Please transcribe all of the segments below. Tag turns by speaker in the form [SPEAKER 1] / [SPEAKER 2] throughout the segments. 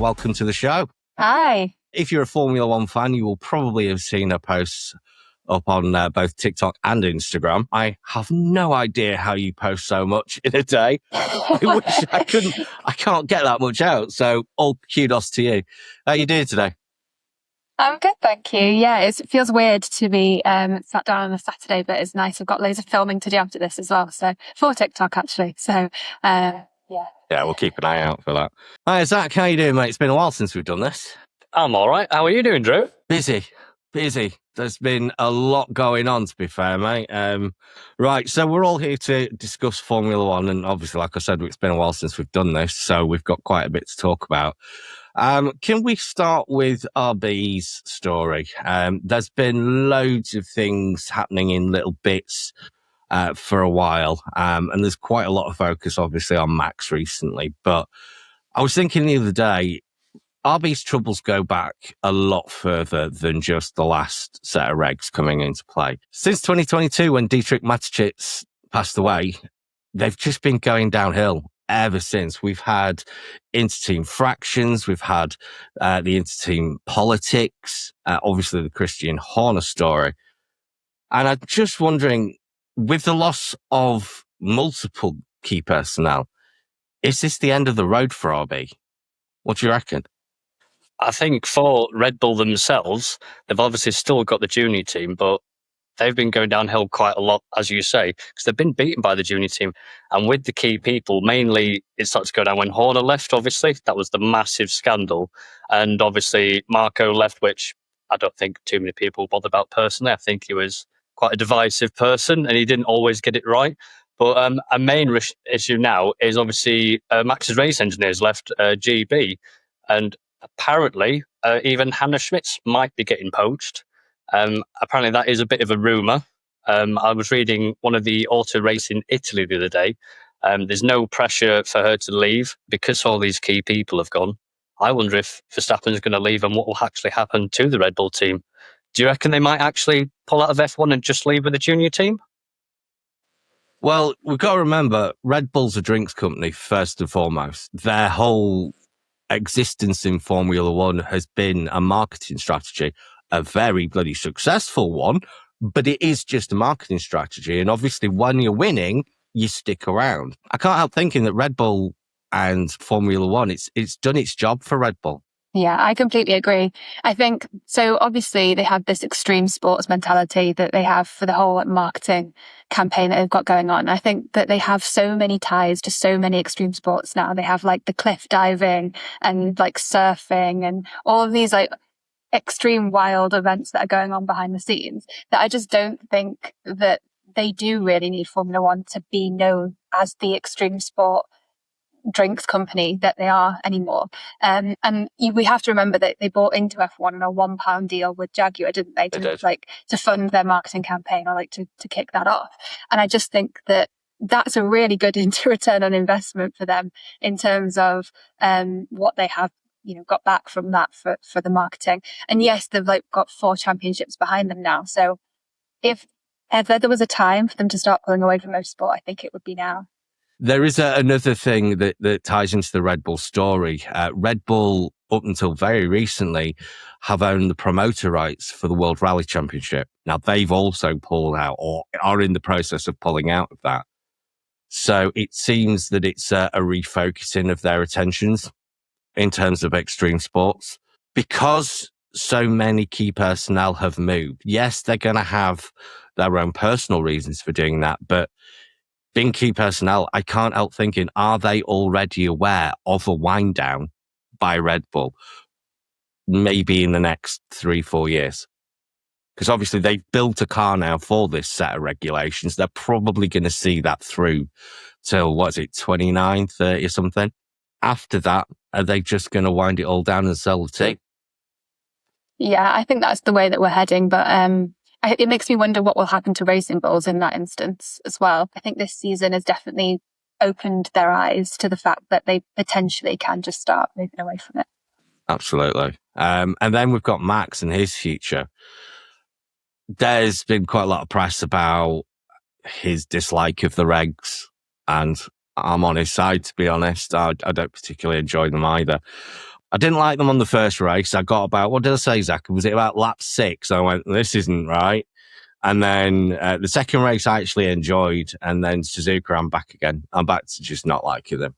[SPEAKER 1] welcome to the show.
[SPEAKER 2] Hi.
[SPEAKER 1] If you're a Formula One fan, you will probably have seen her posts up on both TikTok and Instagram. I have no idea how you post so much in a day. I wish I couldn't. I can't get that much out. So all kudos to you. How are you doing today?
[SPEAKER 2] I'm good, thank you. Yeah, it feels weird to be sat down on a Saturday, but it's nice. I've got loads of filming to do after this as well. So for TikTok, actually. So, yeah.
[SPEAKER 1] Yeah, we'll keep an eye out for that. Hi, Zach. How you doing, mate? It's been a while since we've done this.
[SPEAKER 3] I'm all right. How are you doing, Drew?
[SPEAKER 1] Busy. There's been a lot going on, to be fair, mate. Right, so we're all here to discuss Formula One, and obviously, like I said, it's been a while since we've done this, so we've got quite a bit to talk about. Can we start with RB's story? There's been loads of things happening in little bits for a while, and there's quite a lot of focus, obviously, on Max recently. But I was thinking the other day, RB's troubles go back a lot further than just the last set of regs coming into play. Since 2022, when Dietrich Mateschitz passed away, they've just been going downhill ever since. We've had inter-team fractions, we've had the inter-team politics, obviously the Christian Horner story. And I'm just wondering, with the loss of multiple key personnel, is this the end of the road for RB? What do you reckon?
[SPEAKER 3] I think for Red Bull themselves, they've obviously still got the junior team, but they've been going downhill quite a lot, as you say, because they've been beaten by the junior team. And with the key people, mainly it started to go down when Horner left, obviously. That was the massive scandal. And obviously Marco left, which I don't think too many people bother about personally. I think he was quite a divisive person and he didn't always get it right. But a main issue now is obviously Max's race engineers left GB. And apparently, even Hannah Schmitz might be getting poached. Apparently, that is a bit of a rumour. I was reading one of the auto race in Italy the other day. There's no pressure for her to leave because all these key people have gone. I wonder if Verstappen is going to leave and what will actually happen to the Red Bull team. Do you reckon they might actually pull out of F1 and just leave with the junior team?
[SPEAKER 1] Well, we've got to remember, Red Bull's a drinks company, first and foremost. Their whole existence in Formula One has been a marketing strategy, a very bloody successful one, but it is just a marketing strategy. And obviously, when you're winning, you stick around. I can't help thinking that Red Bull and Formula One, it's done its job for Red Bull.
[SPEAKER 2] Yeah, I completely agree. I think, so obviously they have this extreme sports mentality that they have for the whole marketing campaign that they've got going on. I think that they have so many ties to so many extreme sports now. They have like the cliff diving and like surfing and all of these like extreme wild events that are going on behind the scenes that I just don't think that they do really need Formula One to be known as the extreme sport drinks company that they are anymore. We have to remember that they bought into F1 on a £1 deal with Jaguar, didn't they? To fund their marketing campaign or like to kick that off. And I just think that that's a really good return on investment for them in terms of what they have got back from that for the marketing. And yes, they've like got 4 championships behind them now. So if ever there was a time for them to start pulling away from motorsport, I think it would be now.
[SPEAKER 1] There is another thing that ties into the Red Bull story. Red Bull, up until very recently, have owned the promoter rights for the World Rally Championship. Now, they've also pulled out or are in the process of pulling out of that. So it seems that it's a refocusing of their attentions in terms of extreme sports. Because so many key personnel have moved, yes, they're going to have their own personal reasons for doing that, but being key personnel, I can't help thinking, are they already aware of a wind down by Red Bull? Maybe in the next 3-4 years. Because obviously they've built a car now for this set of regulations. They're probably going to see that through till, 29, 30 or something. After that, are they just going to wind it all down and sell the team?
[SPEAKER 2] Yeah, I think that's the way that we're heading. But it makes me wonder what will happen to racing bulls in that instance as well. I think this season has definitely opened their eyes to the fact that they potentially can just start moving away from it.
[SPEAKER 1] Absolutely. And then we've got Max and his future. There's been quite a lot of press about his dislike of the regs, and I'm on his side, to be honest. I don't particularly enjoy them either. I didn't like them on the first race. I got about, what did I say, Zach? Was it about lap 6? I went, this isn't right. And then the second race I actually enjoyed. And then Suzuka, I'm back again. I'm back to just not liking them.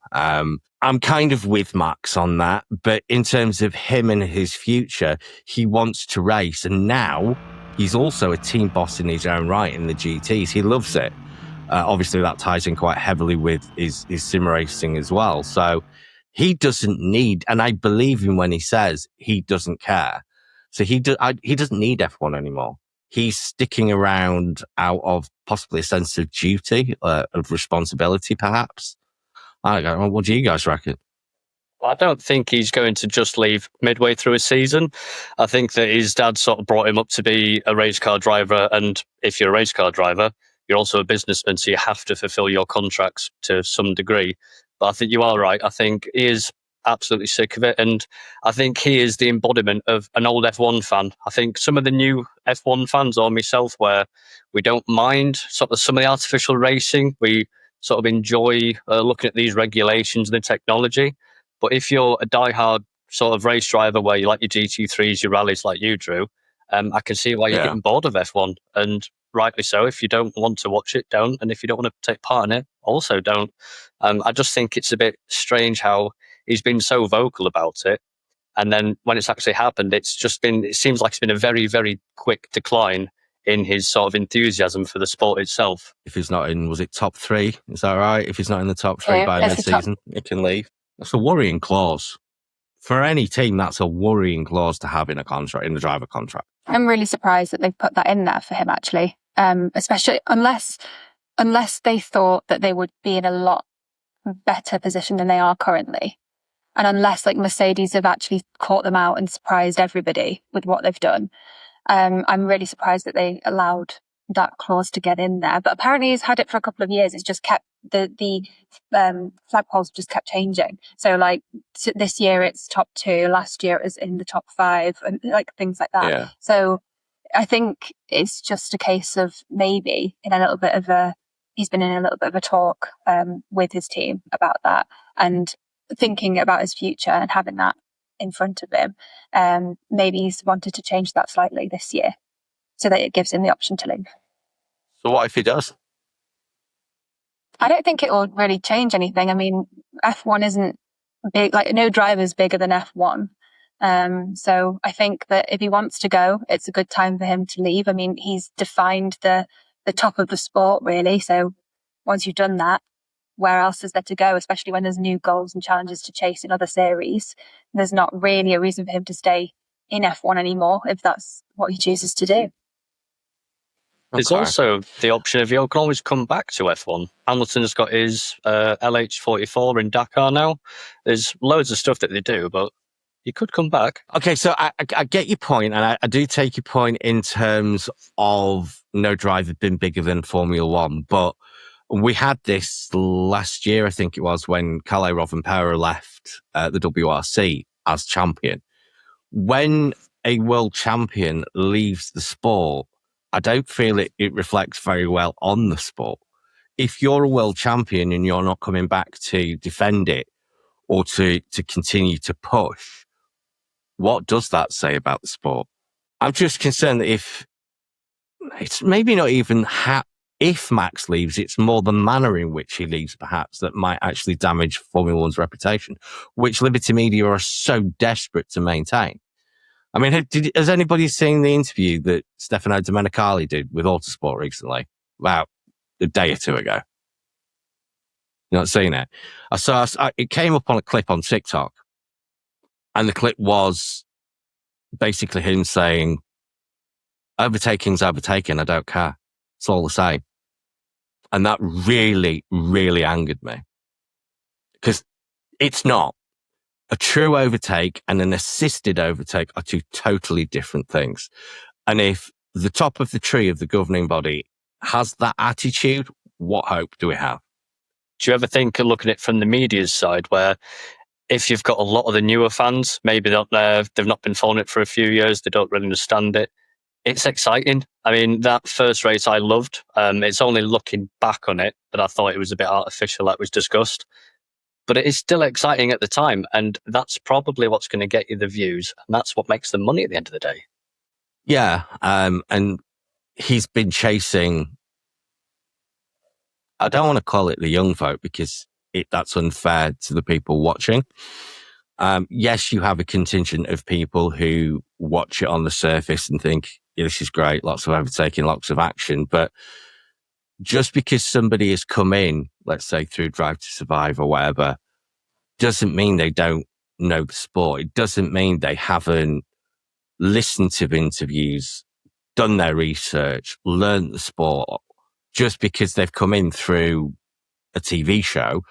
[SPEAKER 1] I'm kind of with Max on that. But in terms of him and his future, he wants to race. And now he's also a team boss in his own right in the GTs. He loves it. Obviously, that ties in quite heavily with his sim racing as well. So he doesn't need, and I believe him when he says he doesn't care. So he doesn't need F1 anymore. He's sticking around out of possibly a sense of duty, of responsibility, perhaps. I don't know. What do you guys reckon?
[SPEAKER 3] I don't think he's going to just leave midway through a season. I think that his dad sort of brought him up to be a race car driver. And if you're a race car driver, you're also a businessman, so you have to fulfill your contracts to some degree. But I think you are right. I think he is absolutely sick of it. And I think he is the embodiment of an old F1 fan. I think some of the new F1 fans, or myself, where we don't mind sort of some of the artificial racing, we sort of enjoy looking at these regulations and the technology. But if you're a diehard sort of race driver where you like your GT3s, your rallies like you, Drew, I can see why you're getting bored of F1. And rightly so. If you don't want to watch it, don't. And if you don't want to take part in it, also don't. I just think it's a bit strange how he's been so vocal about it. And then when it's actually happened, it seems like it's been a very, very quick decline in his sort of enthusiasm for the sport itself.
[SPEAKER 1] If he's not in, was it top 3? Is that right? If he's not in the top 3 by mid-season, he can leave. That's a worrying clause. For any team, that's a worrying clause to have in a contract, in the driver contract.
[SPEAKER 2] I'm really surprised that they've put that in there for him, actually. Especially unless they thought that they would be in a lot better position than they are currently. And unless like Mercedes have actually caught them out and surprised everybody with what they've done. I'm really surprised that they allowed that clause to get in there. But apparently he's had it for a couple of years. It's just kept the flagpoles just kept changing. So like this year it's top 2, last year it was in the top 5 and like things like that.
[SPEAKER 1] Yeah.
[SPEAKER 2] So I think it's just a case of maybe he's been in a little bit of a talk with his team about that and thinking about his future and having that in front of him. Maybe he's wanted to change that slightly this year so that it gives him the option to leave.
[SPEAKER 1] So what if he does?
[SPEAKER 2] I don't think it will really change anything. I mean, F1 isn't big, like no driver's bigger than F1. So I think that if he wants to go, it's a good time for him to leave. I mean, he's defined the top of the sport, really. So once you've done that, where else is there to go, especially when there's new goals and challenges to chase in other series? There's not really a reason for him to stay in F1 anymore if that's what he chooses to do.
[SPEAKER 3] There's also the option of you can always come back to F1. Hamilton's got his LH44 in Dakar now. There's loads of stuff that they do, but you could come back.
[SPEAKER 1] Okay, so I get your point, and I do take your point in terms of no driver being bigger than Formula One, but we had this last year, I think it was, when Kalle Rovanperä left the WRC as champion. When a world champion leaves the sport, I don't feel it reflects very well on the sport. If you're a world champion and you're not coming back to defend it or to continue to push, what does that say about the sport? I'm just concerned that if it's maybe not even if Max leaves, it's more the manner in which he leaves, perhaps, that might actually damage Formula One's reputation, which Liberty Media are so desperate to maintain. I mean, has anybody seen the interview that Stefano Domenicali did with Autosport recently, about a day or 2 ago? You not seen it? It came up on a clip on TikTok, and the clip was basically him saying, "Overtaking's overtaking. I don't care. It's all the same." And that really, really angered me, because it's not. A true overtake and an assisted overtake are 2 totally different things. And if the top of the tree of the governing body has that attitude, what hope do we have?
[SPEAKER 3] Do you ever think of looking at it from the media's side, where if you've got a lot of the newer fans, maybe they've not been following it for a few years, they don't really understand it. It's exciting. I mean, that first race I loved. It's only looking back on it that I thought it was a bit artificial, like was discussed. but it is still exciting at the time. And that's probably what's going to get you the views. And that's what makes the money at the end of the day.
[SPEAKER 1] Yeah. And he's been chasing, I don't want to call it the young vote because that's unfair to the people watching. Yes, you have a contingent of people who watch it on the surface and think, yeah, this is great, lots of overtaking, lots of action. But just because somebody has come in, let's say through Drive to Survive or whatever, doesn't mean they don't know the sport. It doesn't mean they haven't listened to interviews, done their research, learned the sport. Just because they've come in through a TV show,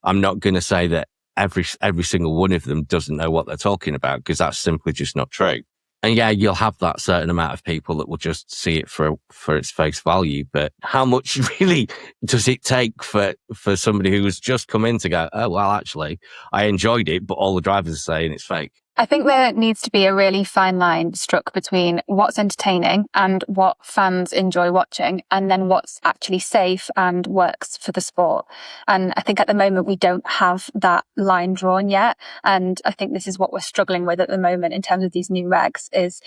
[SPEAKER 1] I'm not going to say that every single one of them doesn't know what they're talking about, because that's simply just not true. And yeah, you'll have that certain amount of people that will just see it for its face value. But how much really does it take for somebody who has just come in to go, oh, well, actually, I enjoyed it, but all the drivers are saying it's fake?
[SPEAKER 2] I think there needs to be a really fine line struck between what's entertaining and what fans enjoy watching, and then what's actually safe and works for the sport. And I think at the moment we don't have that line drawn yet. And I think this is what we're struggling with at the moment in terms of these new regs is,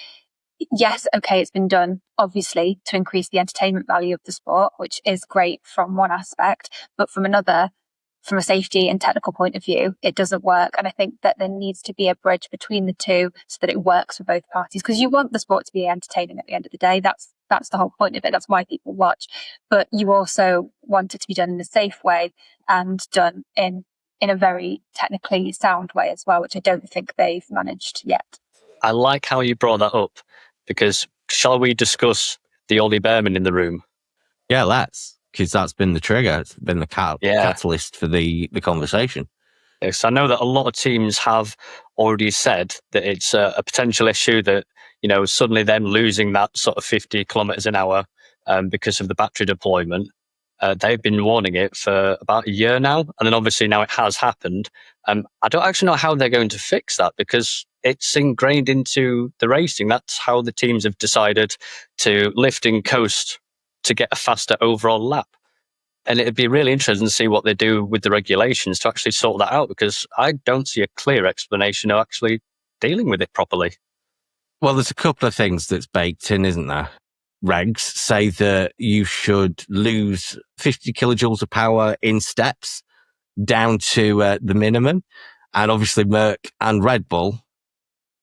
[SPEAKER 2] yes, okay, it's been done, obviously, to increase the entertainment value of the sport, which is great from one aspect, but from another, from a safety and technical point of view, it doesn't work. And I think that there needs to be a bridge between the two so that it works for both parties, because you want the sport to be entertaining at the end of the day. That's the whole point of it. That's why people watch. But you also want it to be done in a safe way and done in a very technically sound way as well, which I don't think they've managed yet.
[SPEAKER 3] I like how you brought that up, because shall we discuss the Ollie Behrman in the room?
[SPEAKER 1] Yeah, let's, because that's been the trigger. It's been the catalyst for the conversation.
[SPEAKER 3] Yes, I know that a lot of teams have already said that it's a potential issue that, suddenly them losing that sort of 50 kilometers an hour because of the battery deployment. They've been warning it for about a year now. And then obviously now it has happened. I don't actually know how they're going to fix that, because it's ingrained into the racing. That's how the teams have decided to lift and coast to get a faster overall lap. And it'd be really interesting to see what they do with the regulations to actually sort that out, because I don't see a clear explanation of actually dealing with it properly.
[SPEAKER 1] Well, there's a couple of things that's baked in, isn't there? Regs say that you should lose 50 kilojoules of power in steps down to the minimum. And obviously Merck and Red Bull,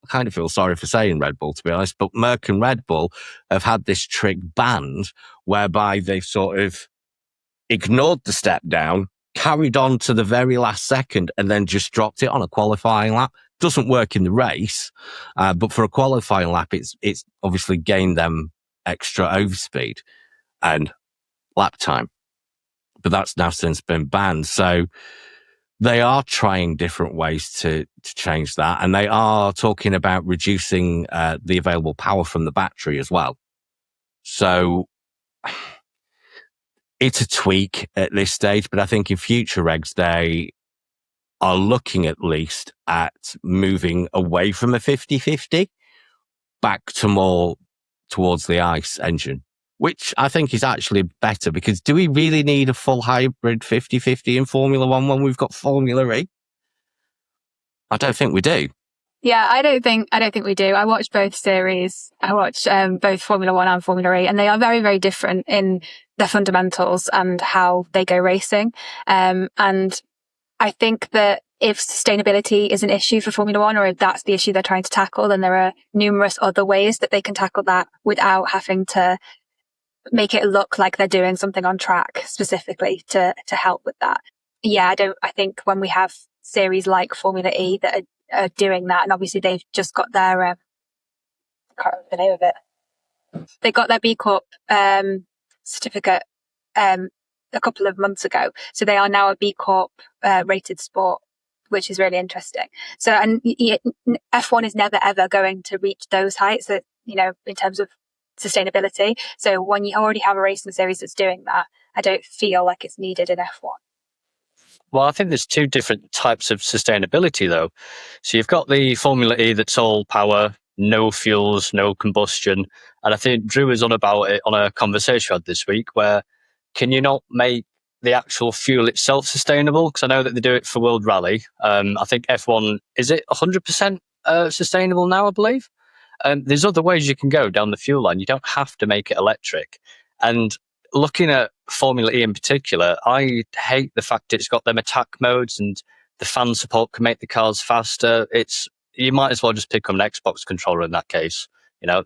[SPEAKER 1] I kind of feel sorry for saying Red Bull, to be honest, but Merck and Red Bull have had this trick banned whereby they've sort of ignored the step down, carried on to the very last second, and then just dropped it on a qualifying lap. Doesn't work in the race, but for a qualifying lap, it's obviously gained them extra overspeed and lap time. But that's now since been banned. So they are trying different ways to change that. And they are talking about reducing the available power from the battery as well. So it's a tweak at this stage, but I think in future regs, they are looking at least at moving away from a 50-50 back to more towards the ICE engine, which I think is actually better, because do we really need a full hybrid 50-50 in Formula One when we've got Formula E? I don't think we do.
[SPEAKER 2] Yeah, I don't think we do. I watched both series. I watched both Formula One and Formula E, and they are very, very different in their fundamentals and how they go racing. And I think that if sustainability is an issue for Formula One, or if that's the issue they're trying to tackle, then there are numerous other ways that they can tackle that without having to make it look like they're doing something on track specifically to help with that. Yeah, I think when we have series like Formula E that are doing that, and obviously they've just got their, I can't remember the name of it. They got their B Corp certificate a couple of months ago. So they are now a B Corp rated sport, which is really interesting. So, and F1 is never ever going to reach those heights that, in terms of sustainability. So when you already have a racing series that's doing that, I don't feel like it's needed in F1.
[SPEAKER 3] Well, I think there's two different types of sustainability, though. So you've got the Formula E that's all power, no fuels, no combustion. And I think Drew was on about it on a conversation we had this week, where can you not make the actual fuel itself sustainable? Because I know that they do it for World Rally. I think F1, is it 100% sustainable now, I believe? There's other ways you can go down the fuel line. You don't have to make it electric. And looking at Formula E in particular, I hate the fact it's got them attack modes and the fan support can make the cars faster. You might as well just pick up an Xbox controller in that case.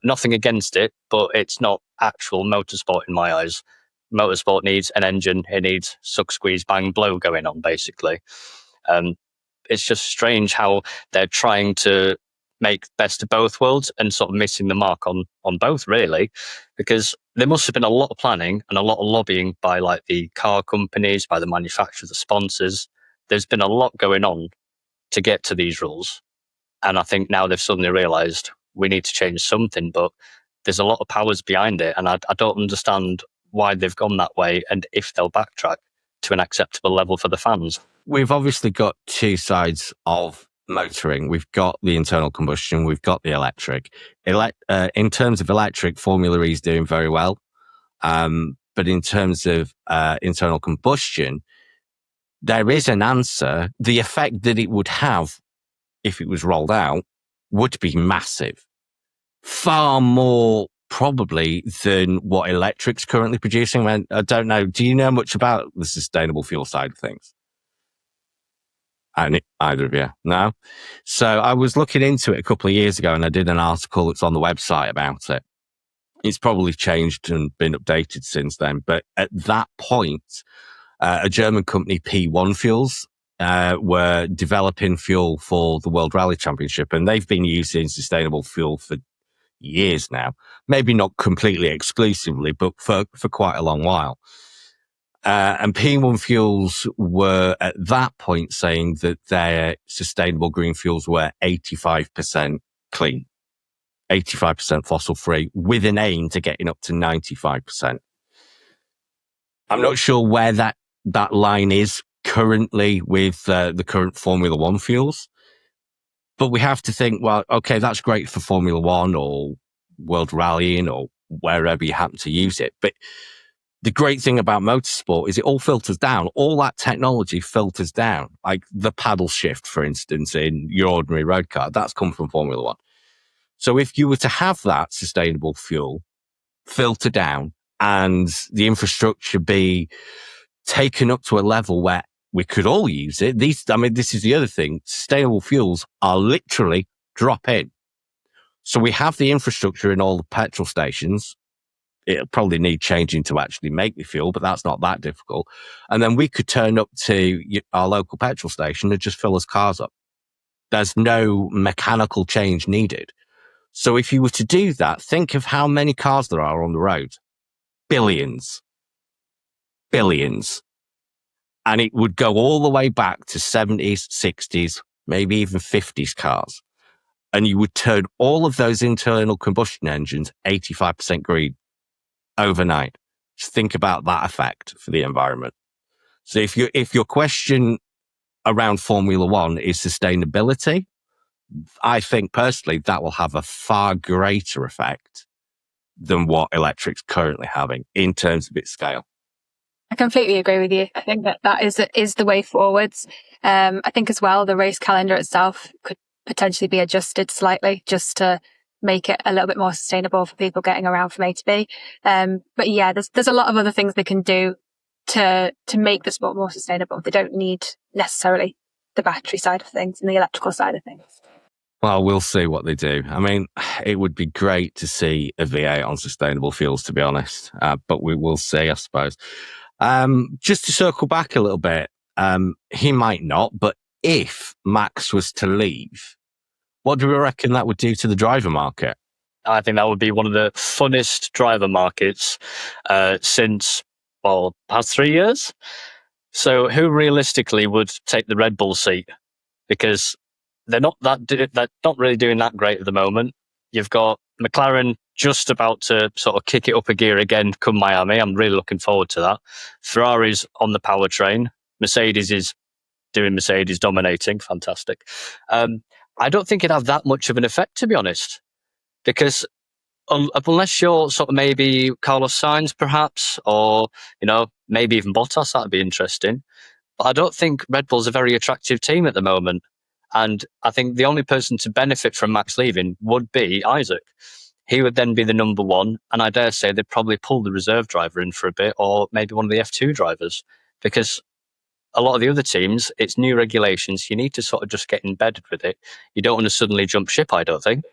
[SPEAKER 3] Nothing against it, but it's not actual motorsport in my eyes. Motorsport needs an engine. It needs suck, squeeze, bang, blow going on, basically. It's just strange how they're trying to make best of both worlds and sort of missing the mark on both, really, because there must have been a lot of planning and a lot of lobbying by like the car companies, by the manufacturers, the sponsors. There's been a lot going on to get to these rules. And I think now they've suddenly realized we need to change something, but there's a lot of powers behind it. And I don't understand why they've gone that way and if they'll backtrack to an acceptable level for the fans.
[SPEAKER 1] We've obviously got two sides of motoring. We've got the internal combustion, we've got the electric. In terms of electric, Formula E is doing very well. But in terms of internal combustion, there is an answer. The effect that it would have if it was rolled out would be massive. Far more probably than what electric's currently producing. I don't know. Do you know much about the sustainable fuel side of things? Either of you? No? So I was looking into it a couple of years ago and I did an article that's on the website about it. It's probably changed and been updated since then. But at that point, a German company, P1 Fuels, were developing fuel for the World Rally Championship. And they've been using sustainable fuel for years now. Maybe not completely exclusively, but for quite a long while. And P1 Fuels were at that point saying that their sustainable green fuels were 85% clean, 85% fossil free, with an aim to getting up to 95%. I'm not sure where that line is currently with the current Formula One fuels, but we have to think, well, okay, that's great for Formula One or World Rallying or wherever you happen to use it. But the great thing about motorsport is it all filters down. All that technology filters down. Like the paddle shift, for instance, in your ordinary road car, that's come from Formula One. So if you were to have that sustainable fuel filter down and the infrastructure be taken up to a level where we could all use it, this is the other thing. Sustainable fuels are literally drop in. So we have the infrastructure in all the petrol stations. It'll probably need changing to actually make the fuel, but that's not that difficult. And then we could turn up to our local petrol station and just fill us cars up. There's no mechanical change needed. So if you were to do that, think of how many cars there are on the road. Billions. And it would go all the way back to 70s, 60s, maybe even 50s cars. And you would turn all of those internal combustion engines 85% green overnight. Just think about that effect for the environment. So if your question around Formula One is sustainability, I think personally that will have a far greater effect than what electric's currently having in terms of its scale.
[SPEAKER 2] I completely agree with you. I think that is the way forwards. I think as well, the race calendar itself could potentially be adjusted slightly just to make it a little bit more sustainable for people getting around from A to B. But yeah, there's a lot of other things they can do to make the sport more sustainable. They don't need necessarily the battery side of things and the electrical side of things.
[SPEAKER 1] Well, we'll see what they do. I mean, it would be great to see a V8 on sustainable fuels, to be honest. But we will see, I suppose. Just to circle back a little bit, he might not, but if Max was to leave, what do we reckon that would do to the driver market?
[SPEAKER 3] I think that would be one of the funnest driver markets since, past 3 years. So who realistically would take the Red Bull seat? Because they're not really doing that great at the moment. You've got McLaren just about to sort of kick it up a gear again come Miami. I'm really looking forward to that. Ferrari's on the powertrain. Mercedes is doing Mercedes, dominating. Fantastic. I don't think it'd have that much of an effect, to be honest, because unless you're sort of maybe Carlos Sainz, perhaps, or maybe even Bottas, that'd be interesting. But I don't think Red Bull's a very attractive team at the moment. And I think the only person to benefit from Max leaving would be Isaac. He would then be the number one, and I dare say they'd probably pull the reserve driver in for a bit, or maybe one of the F2 drivers, because a lot of the other teams, it's new regulations. You need to sort of just get embedded with it. You don't want to suddenly jump ship, I don't think.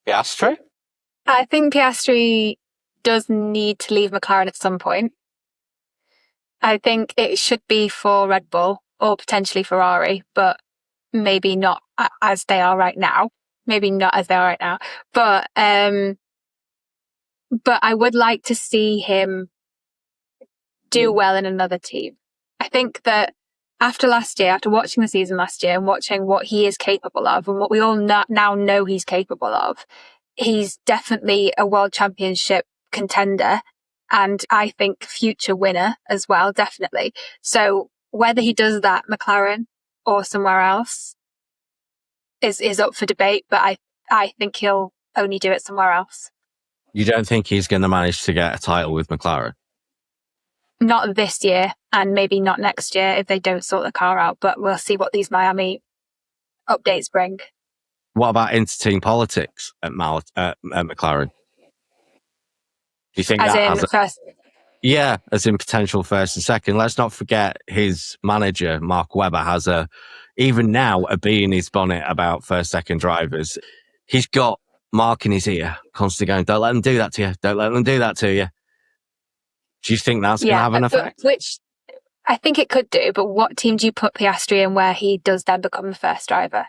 [SPEAKER 1] Piastri?
[SPEAKER 2] I think Piastri does need to leave McLaren at some point. I think it should be for Red Bull or potentially Ferrari, but maybe not as they are right now. But I would like to see him do well in another team. I think that after watching the season last year and watching what he is capable of and what we all now know he's capable of, he's definitely a world championship contender. And I think future winner as well, definitely. So whether he does that McLaren or somewhere else is up for debate, but I think he'll only do it somewhere else.
[SPEAKER 1] You don't think he's going to manage to get a title with McLaren?
[SPEAKER 2] Not this year, and maybe not next year if they don't sort the car out, but we'll see what these Miami updates bring.
[SPEAKER 1] What about inter-team politics at McLaren? Do you think
[SPEAKER 2] As
[SPEAKER 1] that
[SPEAKER 2] in
[SPEAKER 1] has
[SPEAKER 2] first?
[SPEAKER 1] Yeah, as in potential first and second. Let's not forget his manager, Mark Webber, has even now a bee in his bonnet about first, second drivers. He's got Mark in his ear, constantly going, don't let them do that to you. Don't let them do that to you. Do you think that's going to have an effect?
[SPEAKER 2] Which I think it could do, but what team do you put Piastri in where he does then become the first driver?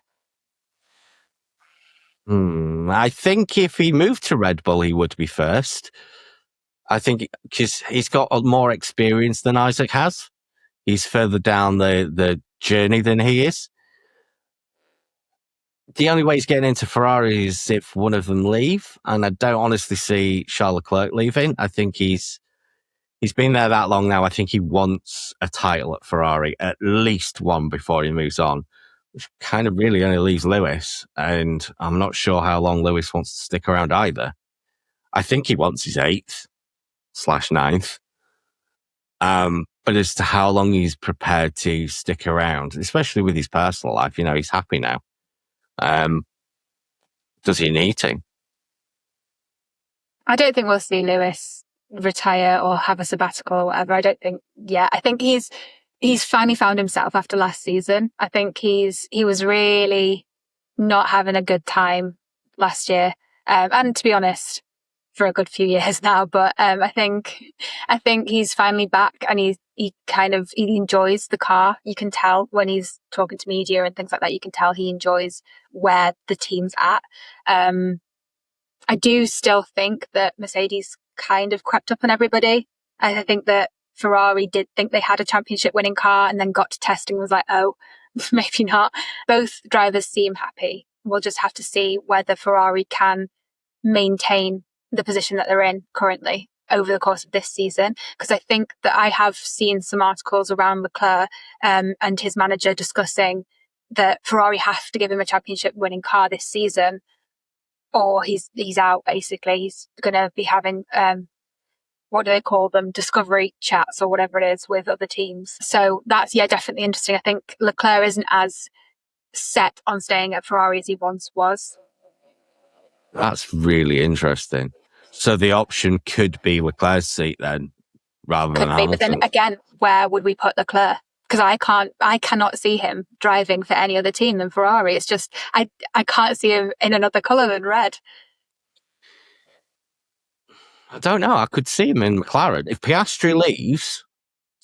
[SPEAKER 1] I think if he moved to Red Bull, he would be first. I think because he's got more experience than Isaac has. He's further down the journey than he is. The only way he's getting into Ferrari is if one of them leave, and I don't honestly see Charles Leclerc leaving. I think he's been there that long now. I think he wants a title at Ferrari, at least one before he moves on, which kind of really only leaves Lewis, and I'm not sure how long Lewis wants to stick around either. I think he wants his 8th/9th. But as to how long he's prepared to stick around, especially with his personal life, he's happy now. Does he need to?
[SPEAKER 2] I don't think we'll see Lewis retire or have a sabbatical or whatever. I don't think yet. I think he's finally found himself after last season. I think he was really not having a good time last year. And to be honest, for a good few years now, but I think he's finally back, and he enjoys the car. You can tell when he's talking to media and things like that. You can tell he enjoys where the team's at. I do still think that Mercedes kind of crept up on everybody. I think that Ferrari did think they had a championship winning car and then got to testing and was like, oh, maybe not. Both drivers seem happy. We'll just have to see whether Ferrari can maintain the position that they're in currently over the course of this season. Because I think that I have seen some articles around Leclerc and his manager discussing that Ferrari have to give him a championship winning car this season, or he's out, basically. He's going to be having, what do they call them? Discovery chats or whatever it is with other teams. So that's, definitely interesting. I think Leclerc isn't as set on staying at Ferrari as he once was.
[SPEAKER 1] That's really interesting. So the option could be Leclerc's seat then, rather than Hamilton.
[SPEAKER 2] But then again, where would we put Leclerc? Because I cannot see him driving for any other team than Ferrari. It's just, I can't see him in another colour than red.
[SPEAKER 1] I don't know. I could see him in McLaren. If Piastri leaves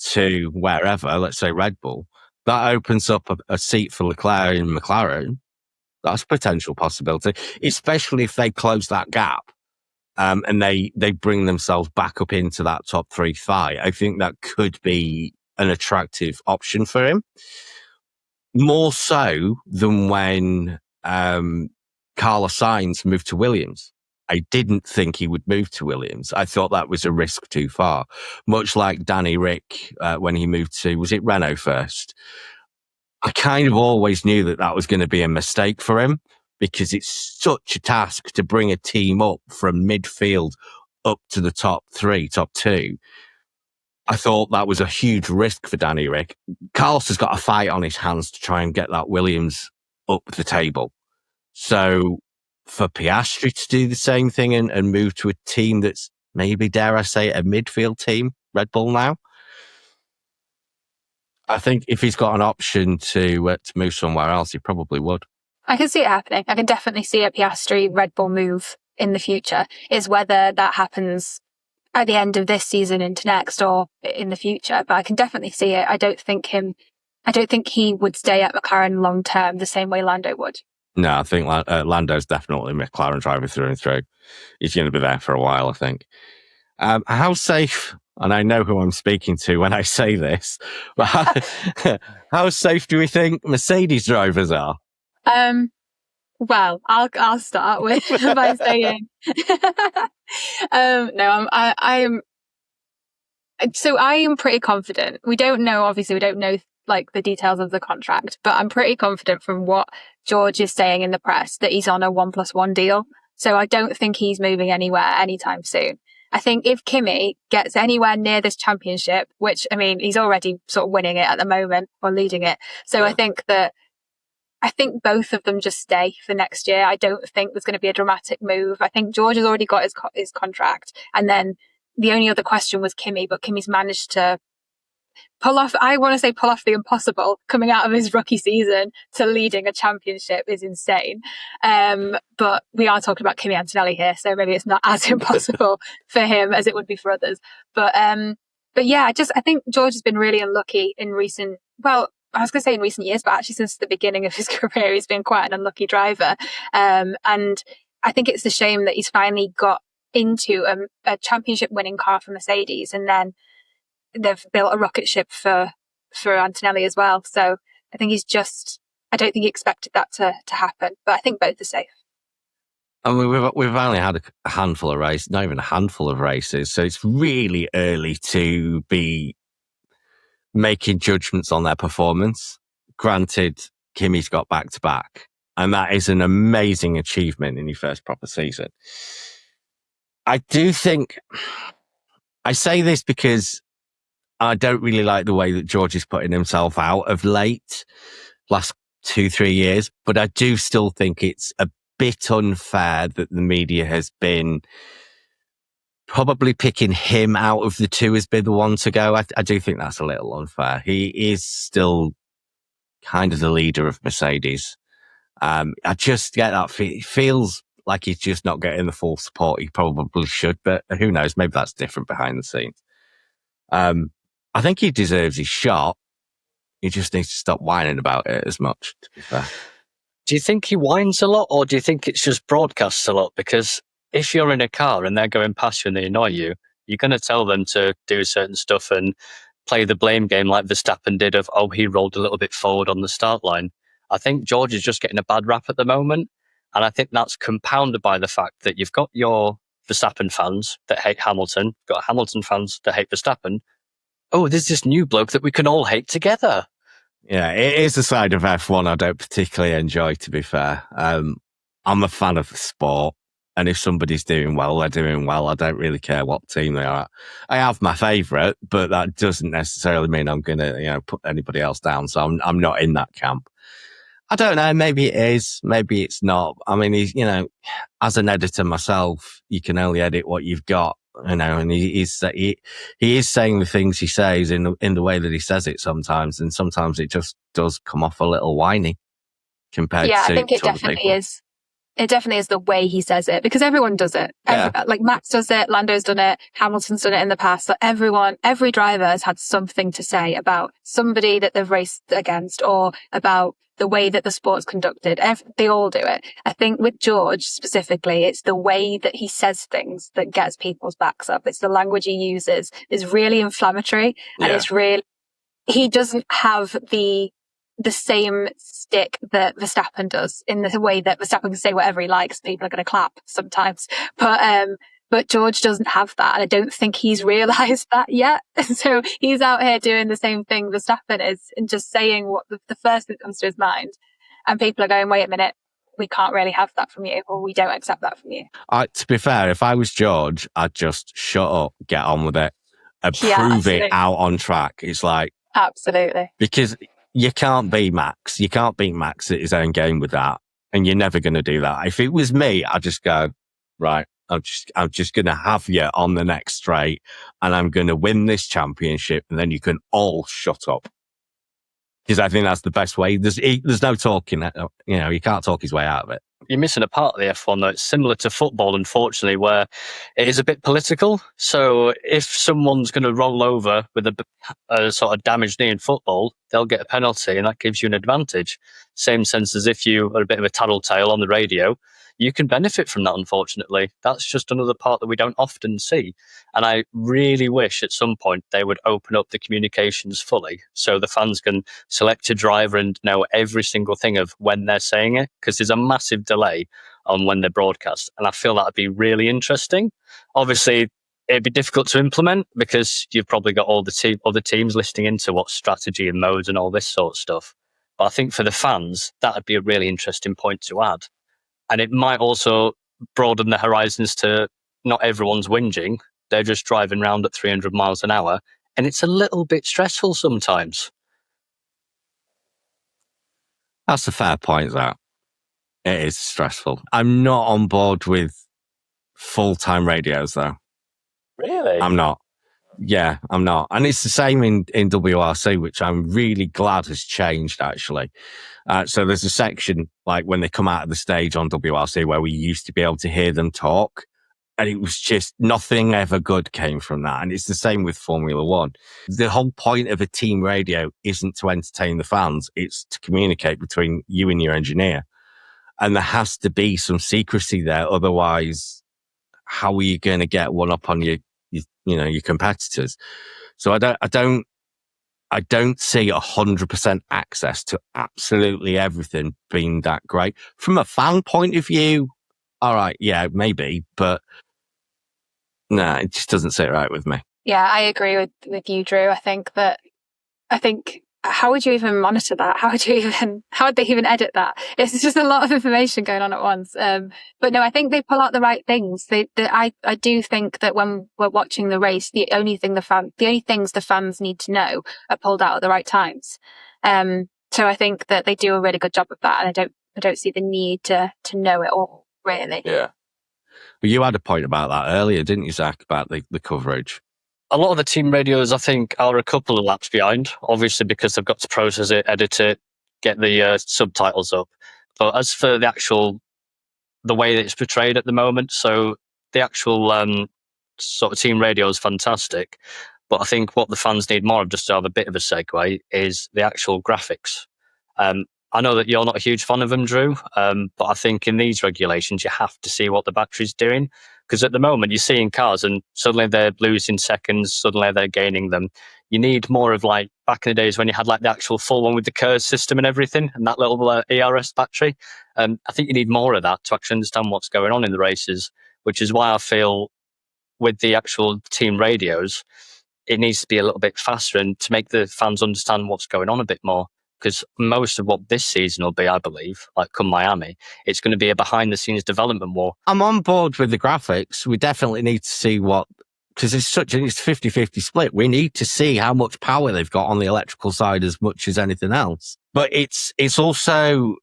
[SPEAKER 1] to wherever, let's say Red Bull, that opens up a seat for Leclerc in McLaren. That's a potential possibility, especially if they close that gap and they bring themselves back up into that top 3 fight. I think that could be an attractive option for him. More so than when Carlos Sainz moved to Williams. I didn't think he would move to Williams. I thought that was a risk too far. Much like Danny Rick when he moved to, was it Renault first? I kind of always knew that was going to be a mistake for him because it's such a task to bring a team up from midfield up to the top two. I thought that was a huge risk for Danny Rick. Carlos has got a fight on his hands to try and get that Williams up the table. So for Piastri to do the same thing and move to a team that's maybe, dare I say, a midfield team, Red Bull now, I think if he's got an option to move somewhere else, he probably would.
[SPEAKER 2] I can see it happening. I can definitely see a Piastri Red Bull move in the future. It's whether that happens at the end of this season into next or in the future, but I can definitely see it. I don't think he would stay at McLaren long term the same way Lando would.
[SPEAKER 1] No, I think Lando's definitely McLaren driver through and through. He's going to be there for a while, I think. How safe, and I know who I'm speaking to when I say this, but how safe do we think Mercedes drivers are?
[SPEAKER 2] Well, I'll start with by saying, no, I am pretty confident. We don't know like the details of the contract, but I'm pretty confident from what George is saying in the press that he's on a 1+1 deal. So I don't think he's moving anywhere anytime soon. I think if Kimi gets anywhere near this championship, which, I mean, he's already sort of winning it at the moment or leading it. So yeah. I think both of them just stay for next year. I don't think there's going to be a dramatic move. I think George has already got his contract. And then the only other question was Kimi, but Kimi's managed to pull off the impossible. Coming out of his rookie season to leading a championship is insane. But we are talking about Kimi Antonelli here, so maybe it's not as impossible for him as it would be for others. But yeah, I think George has been really unlucky in recent years, but actually since the beginning of his career, he's been quite an unlucky driver. And I think it's a shame that he's finally got into a championship winning car for Mercedes, and then they've built a rocket ship for Antonelli as well. So I think I don't think he expected that to happen, but I think both are safe.
[SPEAKER 1] I mean, we've only had a handful of races, not even a handful of races, so it's really early to be making judgments on their performance. Granted, Kimi's got back-to-back, and that is an amazing achievement in your first proper season. I do think, I say this because I don't really like the way that George is putting himself out of late, last 2-3 years, but I do still think it's a bit unfair that the media has been probably picking him out of the two as being the one to go. I do think that's a little unfair. He is still kind of the leader of Mercedes. I just get that feels like he's just not getting the full support he probably should, but who knows? Maybe that's different behind the scenes. I think he deserves his shot. He just needs to stop whining about it as much, to be fair.
[SPEAKER 3] Do you think he whines a lot, or do you think it's just broadcasts a lot? Because if you're in a car and they're going past you and they annoy you, you're going to tell them to do certain stuff and play the blame game like Verstappen did of, he rolled a little bit forward on the start line. I think George is just getting a bad rap at the moment. And I think that's compounded by the fact that you've got your Verstappen fans that hate Hamilton, you've got Hamilton fans that hate Verstappen. Oh, there's this new bloke that we can all hate together.
[SPEAKER 1] Yeah, it is a side of F1 I don't particularly enjoy, to be fair. I'm a fan of the sport, and if somebody's doing well, they're doing well. I don't really care what team they are at. I have my favourite, but that doesn't necessarily mean I'm going to, put anybody else down. So I'm not in that camp. I don't know. Maybe it is. Maybe it's not. I mean, he's, as an editor myself, you can only edit what you've got. And he is saying the things he says in the way that he says it sometimes, and sometimes it just does come off a little whiny compared to.
[SPEAKER 2] Yeah, I think it definitely is. It definitely is the way he says it, because everyone does it. Like Max does it, Lando's done it, Hamilton's done it in the past. So every driver has had something to say about somebody that they've raced against or about the way that the sport's conducted. They all do it. I think with George specifically, it's the way that he says things that gets people's backs up. It's the language he uses is really inflammatory, and he doesn't have the same stick that Verstappen does, in the way that Verstappen can say whatever he likes. People are going to clap sometimes. But George doesn't have that. And I don't think he's realised that yet. So he's out here doing the same thing Verstappen is and just saying what the first thing that comes to his mind. And people are going, wait a minute, we can't really have that from you, or we don't accept that from you.
[SPEAKER 1] To be fair, if I was George, I'd just shut up, get on with it, and prove it out on track. It's like,
[SPEAKER 2] absolutely,
[SPEAKER 1] because you can't beat Max. You can't beat Max at his own game with that, and you're never going to do that. If it was me, I'd just go, right, I'm just going to have you on the next straight, and I'm going to win this championship, and then you can all shut up. Because I think that's the best way. There's no talking. You can't talk his way out of it.
[SPEAKER 3] You're missing a part of the F1 though. It's similar to football, unfortunately, where it is a bit political. So if someone's going to roll over with a sort of damaged knee in football, they'll get a penalty, and that gives you an advantage. Same sense as if you are a bit of a tattletale on the radio, you can benefit from that, unfortunately. That's just another part that we don't often see. And I really wish at some point they would open up the communications fully so the fans can select a driver and know every single thing of when they're saying it, because there's a massive delay on when they're broadcast. And I feel that'd be really interesting. Obviously, it'd be difficult to implement because you've probably got all the other teams listening into what strategy and modes and all this sort of stuff. But I think for the fans, that'd be a really interesting point to add. And it might also broaden the horizons to not everyone's whinging. They're just driving around at 300 miles an hour. And it's a little bit stressful sometimes.
[SPEAKER 1] That's a fair point, that. It is stressful. I'm not on board with full-time radios, though.
[SPEAKER 3] Really?
[SPEAKER 1] I'm not. Yeah, I'm not. And it's the same in WRC, which I'm really glad has changed, actually. So there's a section, like when they come out of the stage on WRC, where we used to be able to hear them talk. And it was just nothing ever good came from that. And it's the same with Formula One. The whole point of a team radio isn't to entertain the fans. It's to communicate between you and your engineer. And there has to be some secrecy there. Otherwise, how are you going to get one up on your competitors? So I don't see 100% access to absolutely everything being that great. From a fan point of view, all right, yeah, maybe, but no, it just doesn't sit right with me.
[SPEAKER 2] Yeah, I agree with you, Drew. I think how would you even monitor that? How would they even edit that? It's just a lot of information going on at once. But no, I think they pull out the right things. I do think that when we're watching the race, the only things the fans need to know are pulled out at the right times. So I think that they do a really good job of that, and I don't see the need to know it all, really.
[SPEAKER 1] Yeah. But you had a point about that earlier, didn't you, Zach, about the coverage?
[SPEAKER 3] A lot of the team radios, I think, are a couple of laps behind, obviously because they've got to process it, edit it, get the subtitles up. But as for the way that it's portrayed at the moment, so the actual sort of team radio is fantastic. But I think what the fans need more of, just to have a bit of a segue, is the actual graphics. I know that you're not a huge fan of them, Drew, but I think in these regulations, you have to see what the battery's doing. Because at the moment, you're seeing cars and suddenly they're losing seconds, suddenly they're gaining them. You need more of like back in the days when you had like the actual full one with the KERS system and everything, and that little ERS battery. I think you need more of that to actually understand what's going on in the races, which is why I feel with the actual team radios, it needs to be a little bit faster and to make the fans understand what's going on a bit more. Because most of what this season will be, I believe, like come Miami, it's going to be a behind-the-scenes development war.
[SPEAKER 1] I'm on board with the graphics. We definitely need to see because it's 50-50 split. We need to see how much power they've got on the electrical side as much as anything else. But it's also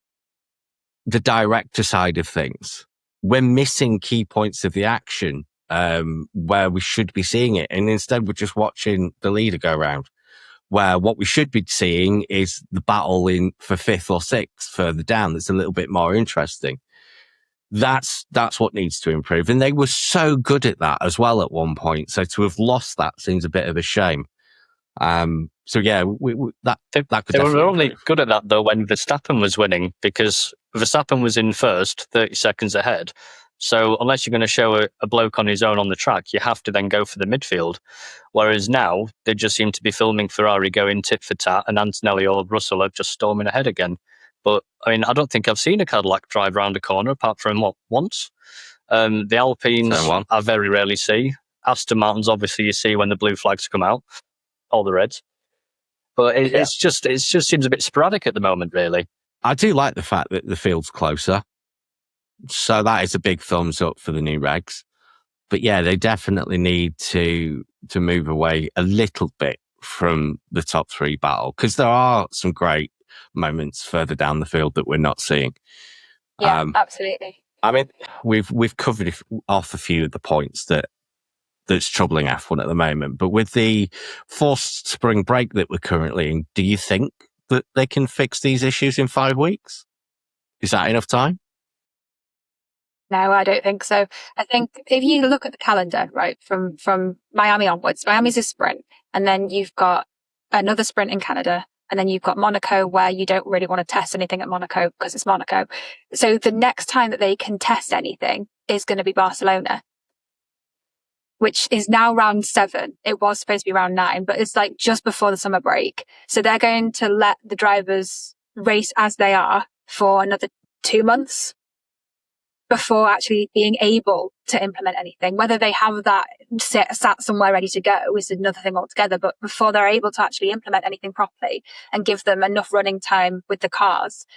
[SPEAKER 1] the director side of things. We're missing key points of the action where we should be seeing it. And instead, we're just watching the leader go around. Where what we should be seeing is the battle for 5th or 6th further down. That's a little bit more interesting. That's what needs to improve. And they were so good at that as well at one point. So to have lost that seems a bit of a shame. So yeah, that could
[SPEAKER 3] they were only
[SPEAKER 1] improve.
[SPEAKER 3] good at that though when Verstappen was winning, because Verstappen was in first, 30 seconds ahead. So unless you're going to show a bloke on his own on the track, you have to then go for the midfield. Whereas now, they just seem to be filming Ferrari going tit for tat, and Antonelli or Russell are just storming ahead again. But, I mean, I don't think I've seen a Cadillac drive round a corner, apart from, once? The Alpines, I very rarely see. Aston Martins, obviously, you see when the blue flags come out, or the reds. But it just seems a bit sporadic at the moment, really.
[SPEAKER 1] I do like the fact that the field's closer. So that is a big thumbs up for the new regs. But yeah, they definitely need to move away a little bit from the top three battle, because there are some great moments further down the field that we're not seeing.
[SPEAKER 2] Yeah, absolutely.
[SPEAKER 1] I mean, we've covered off a few of the points that's troubling F1 at the moment, but with the forced spring break that we're currently in, do you think that they can fix these issues in 5 weeks? Is that enough time?
[SPEAKER 2] No, I don't think so. I think if you look at the calendar, right, from Miami onwards, Miami's a sprint, and then you've got another sprint in Canada, and then you've got Monaco, where you don't really want to test anything at Monaco because it's Monaco. So the next time that they can test anything is going to be Barcelona, which is now round 7. It was supposed to be round 9, but it's like just before the summer break. So they're going to let the drivers race as they are for another 2 months before actually being able to implement anything. Whether they have that sat somewhere ready to go is another thing altogether, but before they're able to actually implement anything properly and give them enough running time with the cars,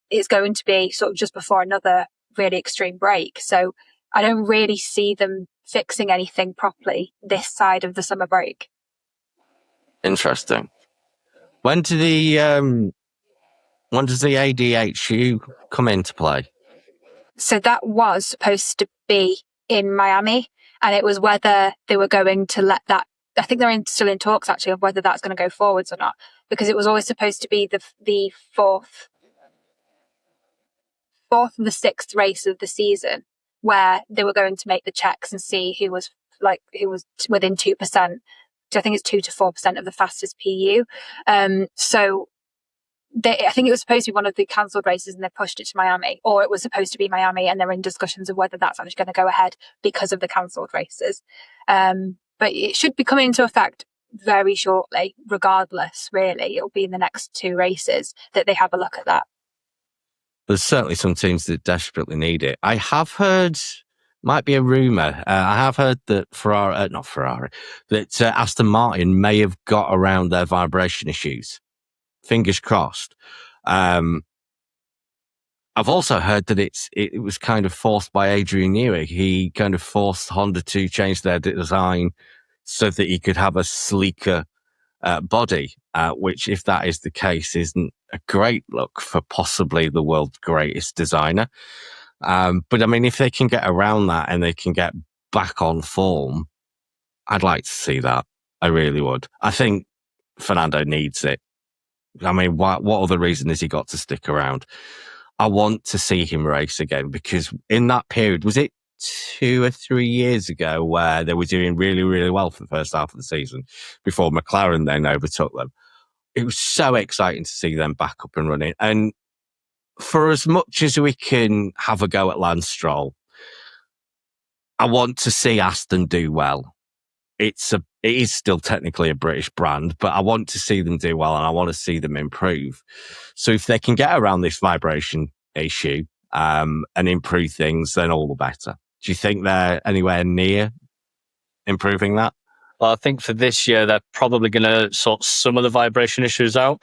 [SPEAKER 2] it's going to be sort of just before another really extreme break. So I don't really see them fixing anything properly this side of the summer break.
[SPEAKER 1] Interesting. When does the ADHU come into play?
[SPEAKER 2] So that was supposed to be in Miami, and it was whether they were going to let that. I think they're still in talks actually of whether that's going to go forwards or not, because it was always supposed to be the fourth and the 6th race of the season, where they were going to make the checks and see who was within 2%. So I think it's 2 to 4% of the fastest PU. So I think it was supposed to be one of the cancelled races and they pushed it to Miami, or it was supposed to be Miami and they're in discussions of whether that's actually going to go ahead because of the cancelled races. But it should be coming into effect very shortly, regardless, really. It'll be in the next 2 races that they have a look at that.
[SPEAKER 1] There's certainly some teams that desperately need it. I have heard, might be a rumour, I have heard that that Aston Martin may have got around their vibration issues. Fingers crossed. I've also heard that it was kind of forced by Adrian Newey. He kind of forced Honda to change their design so that he could have a sleeker body, which, if that is the case, isn't a great look for possibly the world's greatest designer. But I mean, if they can get around that and they can get back on form, I'd like to see that. I really would. I think Fernando needs it. I mean, what other reason has he got to stick around? I want to see him race again, because in that period, was it 2 or 3 years ago, where they were doing really, really well for the first half of the season before McLaren then overtook them? It was so exciting to see them back up and running. And for as much as we can have a go at Lance Stroll, I want to see Aston do well. It is still technically a British brand, but I want to see them do well and I want to see them improve. So if they can get around this vibration issue and improve things, then all the better. Do you think they're anywhere near improving that?
[SPEAKER 3] Well, I think for this year, they're probably going to sort some of the vibration issues out.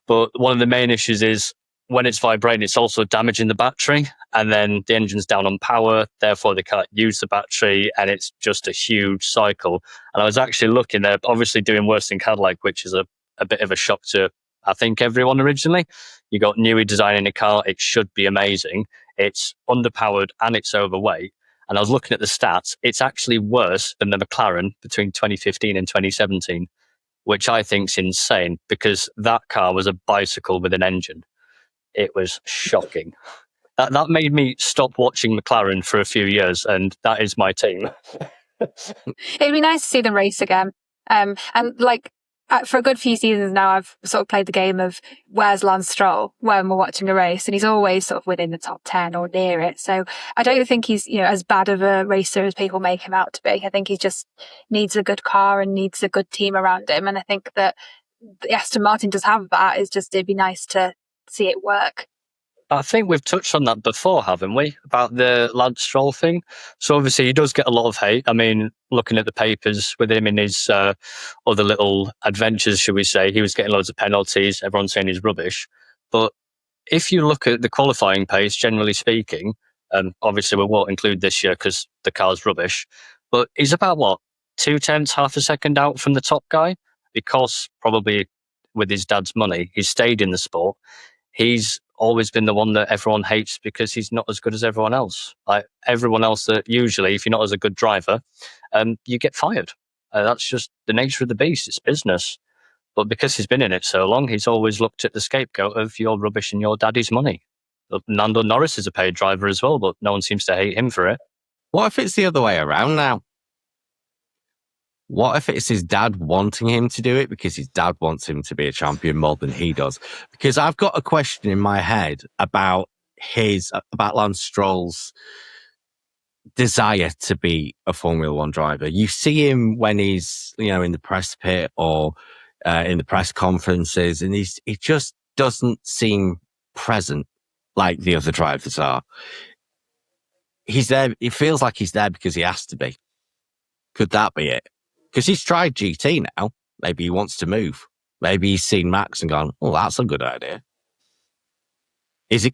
[SPEAKER 3] But one of the main issues is when it's vibrating, it's also damaging the battery. And then the engine's down on power. Therefore, they can't use the battery. And it's just a huge cycle. And I was actually looking, they're obviously doing worse than Cadillac, which is a bit of a shock to, I think, everyone originally. You got Newey designing a car. It should be amazing. It's underpowered and it's overweight. And I was looking at the stats. It's actually worse than the McLaren between 2015 and 2017, which I think is insane, because that car was a bicycle with an engine. It was shocking. That made me stop watching McLaren for a few years, and that is my team.
[SPEAKER 2] It'd be nice to see them race again. And like, for a good few seasons now, I've sort of played the game of where's Lance Stroll when we're watching a race, and he's always sort of within the top 10 or near it. So I don't think he's, as bad of a racer as people make him out to be. I think he just needs a good car and needs a good team around him. And I think that Aston Martin does have that. It'd be nice to see it work.
[SPEAKER 3] I think we've touched on that before, haven't we? About the Lance Stroll thing. So obviously he does get a lot of hate. I mean, looking at the papers with him in his other little adventures, should we say, he was getting loads of penalties. Everyone's saying he's rubbish. But if you look at the qualifying pace, generally speaking, Obviously, we won't include this year because the car's rubbish. But he's about, 2/10, half a second out from the top guy? Because probably with his dad's money, he's stayed in the sport. He's always been the one that everyone hates because he's not as good as everyone else. Like everyone else, that usually, if you're not as a good driver, you get fired. That's just the nature of the beast. It's business. But because he's been in it so long, he's always looked at the scapegoat of your rubbish and your daddy's money. Nando Norris is a paid driver as well, but no one seems to hate him for it.
[SPEAKER 1] What if it's the other way around now? What if it's his dad wanting him to do it because his dad wants him to be a champion more than he does? Because I've got a question in my head about Lance Stroll's desire to be a Formula One driver. You see him when he's, in the press pit or in the press conferences, and he just doesn't seem present like the other drivers are. He's there. It feels like he's there because he has to be. Could that be it? Because he's tried GT now. Maybe he wants to move. Maybe he's seen Max and gone, oh, that's a good idea.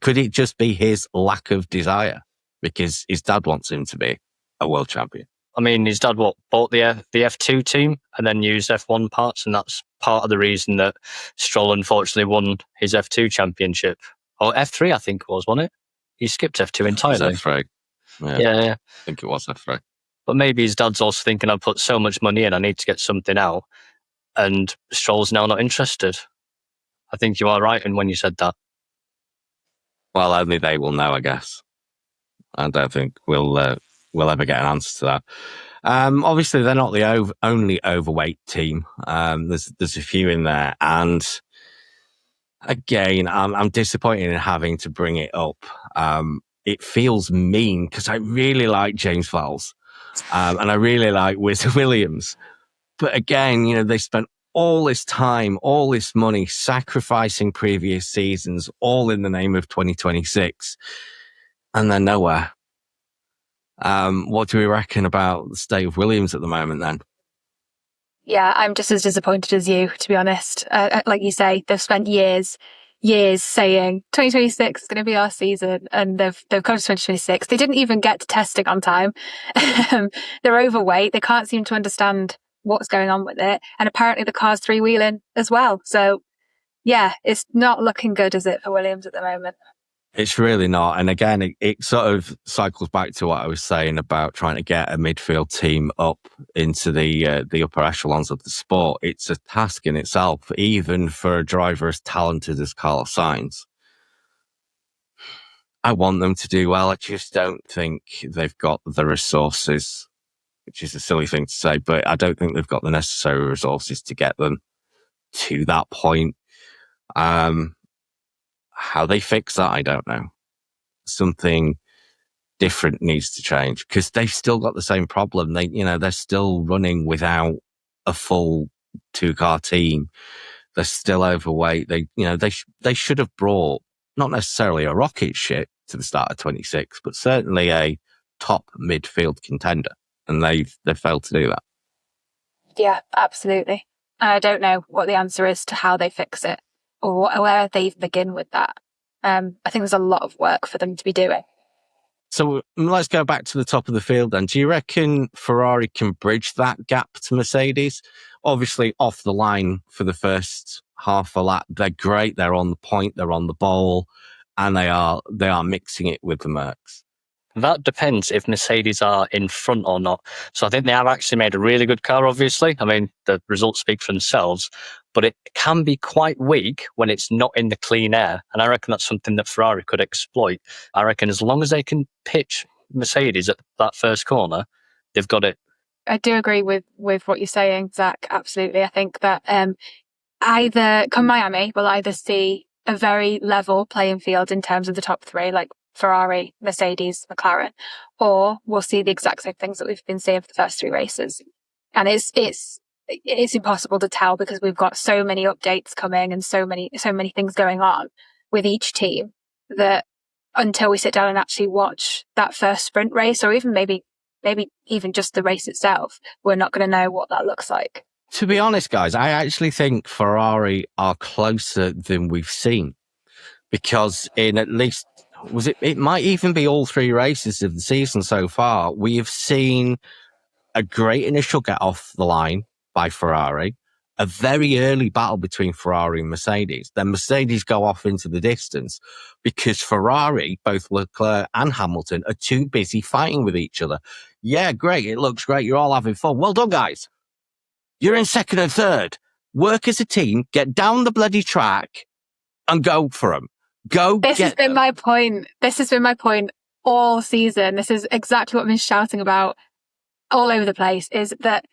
[SPEAKER 1] Could it just be his lack of desire? Because his dad wants him to be a world champion.
[SPEAKER 3] I mean, his dad bought the F2 team and then used F1 parts, and that's part of the reason that Stroll unfortunately won his F2 championship. Or F3, I think it was, wasn't it? He skipped F2 entirely.
[SPEAKER 1] F3.
[SPEAKER 3] Yeah.
[SPEAKER 1] I think it was F3.
[SPEAKER 3] But maybe his dad's also thinking, I've put so much money in, I need to get something out. And Stroll's now not interested. I think you are right in when you said that.
[SPEAKER 1] Well, only they will know, I guess. I don't think we'll ever get an answer to that. Obviously, they're not the only overweight team. There's a few in there, and again, I'm disappointed in having to bring it up. It feels mean because I really like James Vowles, and I really like Williams. But again, they spent all this time, all this money, sacrificing previous seasons, all in the name of 2026, and they're nowhere. What do we reckon about the state of Williams at the moment then?
[SPEAKER 2] Yeah, I'm just as disappointed as you, to be honest. Like you say, they've spent years saying 2026 is going to be our season, and they've come to 2026. They didn't even get to testing on time. They're overweight. They can't seem to understand what's going on with it. And apparently the car's three-wheeling as well. So yeah, it's not looking good, is it, for Williams at the moment?
[SPEAKER 1] It's really not. And again, it sort of cycles back to what I was saying about trying to get a midfield team up into the upper echelons of the sport. It's a task in itself, even for a driver as talented as Carlos Sainz. I want them to do well. I just don't think they've got the resources, which is a silly thing to say, but I don't think they've got the necessary resources to get them to that point. How they fix that, I don't know. Something different needs to change because they've still got the same problem. They're still running without a full two-car team. They're still overweight. They should have brought not necessarily a rocket ship to the start of 26, but certainly a top midfield contender, and they've failed to do that.
[SPEAKER 2] Yeah, absolutely. I don't know what the answer is to how they fix it or where they begin with that. I think there's a lot of work for them to be doing.
[SPEAKER 1] So let's go back to the top of the field then. Do you reckon Ferrari can bridge that gap to Mercedes? Obviously, off the line for the first half a lap, they're great. They're on the point. They're on the ball, and they are mixing it with the Mercs.
[SPEAKER 3] That depends if Mercedes are in front or not. So I think they have actually made a really good car, obviously. I mean, the results speak for themselves, but it can be quite weak when it's not in the clean air. And I reckon that's something that Ferrari could exploit. I reckon as long as they can pitch Mercedes at that first corner, they've got it.
[SPEAKER 2] I do agree with what you're saying, Zach. Absolutely. I think that either come Miami, we'll either see a very level playing field in terms of the top three, like Ferrari, Mercedes, McLaren, or we'll see the exact same things that we've been seeing for the first three races. And it's impossible to tell because we've got so many updates coming and so many things going on with each team that until we sit down and actually watch that first sprint race, or even maybe even just the race itself, we're not going to know what that looks like.
[SPEAKER 1] To be honest, guys, I actually think Ferrari are closer than we've seen. Because in at least was it? It might even be all 3 races of the season so far. We have seen a great initial get off the line by Ferrari, a very early battle between Ferrari and Mercedes. Then Mercedes go off into the distance because Ferrari, both Leclerc and Hamilton, are too busy fighting with each other. Yeah, great. It looks great. You're all having fun. Well done, guys. You're in second and third. Work as a team, get down the bloody track and go for them.
[SPEAKER 2] This has been my point. This has been my point all season. This is exactly what I've been shouting about all over the place, is that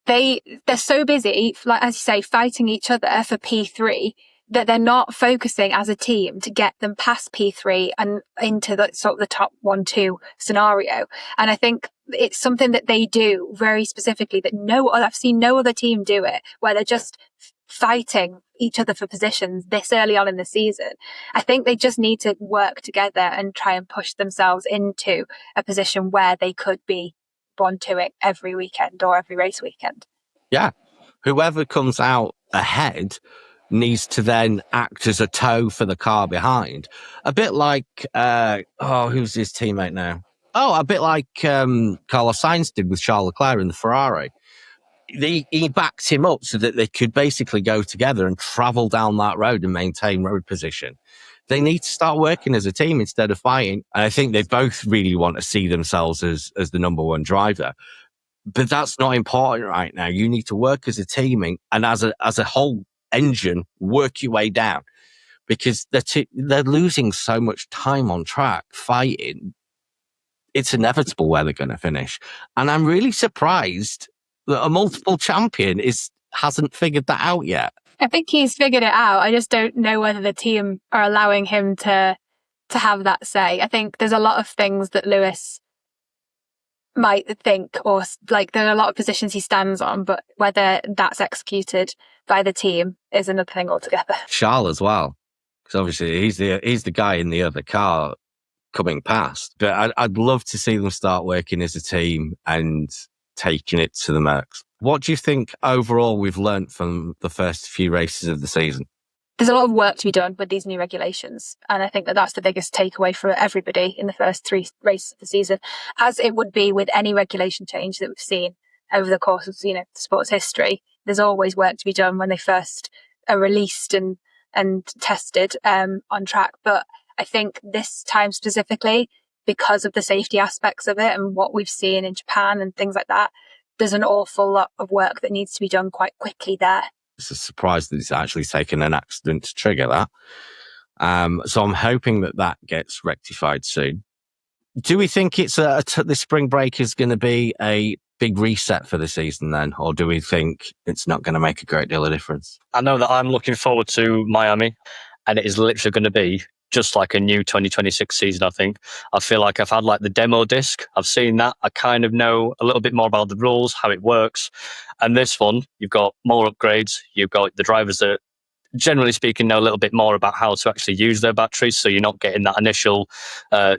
[SPEAKER 2] they're so busy, like as you say, fighting each other for P3, that they're not focusing as a team to get them past P3 and into the sort of the top 1-2 scenario. And I think it's something that they do very specifically that I've seen no other team do it, where they're just fighting each other for positions this early on in the season. I think they just need to work together and try and push themselves into a position where they could be 1-2ing every weekend or every race weekend.
[SPEAKER 1] Yeah. Whoever comes out ahead needs to then act as a tow for the car behind. A bit like, who's his teammate now? Oh, a bit like Carlos Sainz did with Charles Leclerc in the Ferrari. He backed him up so that they could basically go together and travel down that road and maintain road position. They need to start working as a team instead of fighting. And I think they both really want to see themselves as the number one driver. But that's not important right now. You need to work as a team and as a whole engine, work your way down, because they're losing so much time on track fighting. It's inevitable where they're going to finish. And I'm really surprised that a multiple champion hasn't figured that out yet.
[SPEAKER 2] I think he's figured it out. I just don't know whether the team are allowing him to have that say. I think there's a lot of things that Lewis might think, or like there are a lot of positions he stands on, but whether that's executed by the team is another thing altogether.
[SPEAKER 1] Charles as well, because obviously he's the guy in the other car coming past. But I'd love to see them start working as a team and taking it to the max. What do you think overall we've learnt from the first few races of the season?
[SPEAKER 2] There's a lot of work to be done with these new regulations. And I think that that's the biggest takeaway for everybody in the first 3 races of the season, as it would be with any regulation change that we've seen over the course of, sports history. There's always work to be done when they first are released and tested on track. But I think this time specifically, because of the safety aspects of it and what we've seen in Japan and things like that, there's an awful lot of work that needs to be done quite quickly there.
[SPEAKER 1] It's a surprise that it's actually taken an accident to trigger that. So I'm hoping that gets rectified soon. Do we think the spring break is going to be a big reset for the season then? Or do we think it's not going to make a great deal of difference?
[SPEAKER 3] I know that I'm looking forward to Miami, and it is literally going to be just like a new 2026 season, I think. I feel like I've had like the demo disc. I've seen that. I kind of know a little bit more about the rules, how it works. And this one, you've got more upgrades. You've got the drivers that, generally speaking, know a little bit more about how to actually use their batteries. So you're not getting that initial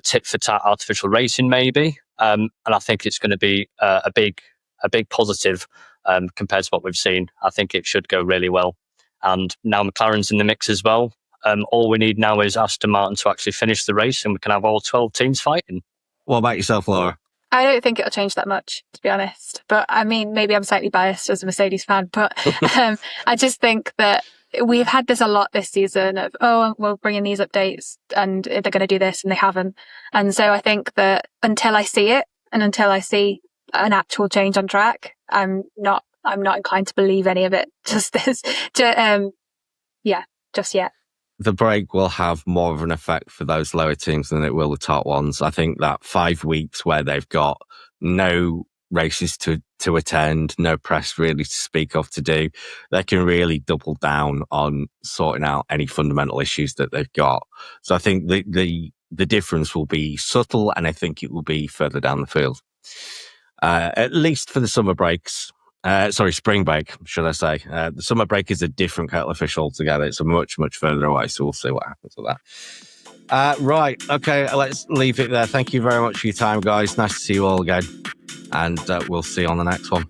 [SPEAKER 3] tit for tat artificial racing, maybe. And I think it's going to be a big positive compared to what we've seen. I think it should go really well. And now McLaren's in the mix as well. All we need now is Aston Martin to actually finish the race, and we can have all 12 teams fighting.
[SPEAKER 1] What about yourself, Laura?
[SPEAKER 2] I don't think it'll change that much, to be honest. But I mean, maybe I'm slightly biased as a Mercedes fan, but I just think that we've had this a lot this season of, we'll bring in these updates and they're going to do this, and they haven't. And so I think that until I see it and until I see an actual change on track, I'm not inclined to believe any of it. Just yet.
[SPEAKER 1] The break will have more of an effect for those lower teams than it will the top ones. I think that 5 weeks where they've got no races to attend, no press really to speak of to do, they can really double down on sorting out any fundamental issues that they've got. So I think the difference will be subtle, and I think it will be further down the field. At least for the summer breaks. Spring break, should I say. The summer break is a different kettle of fish altogether. It's much, much further away, so we'll see what happens with that. Right, okay, let's leave it there. Thank you very much for your time, guys. Nice to see you all again, and we'll see you on the next one.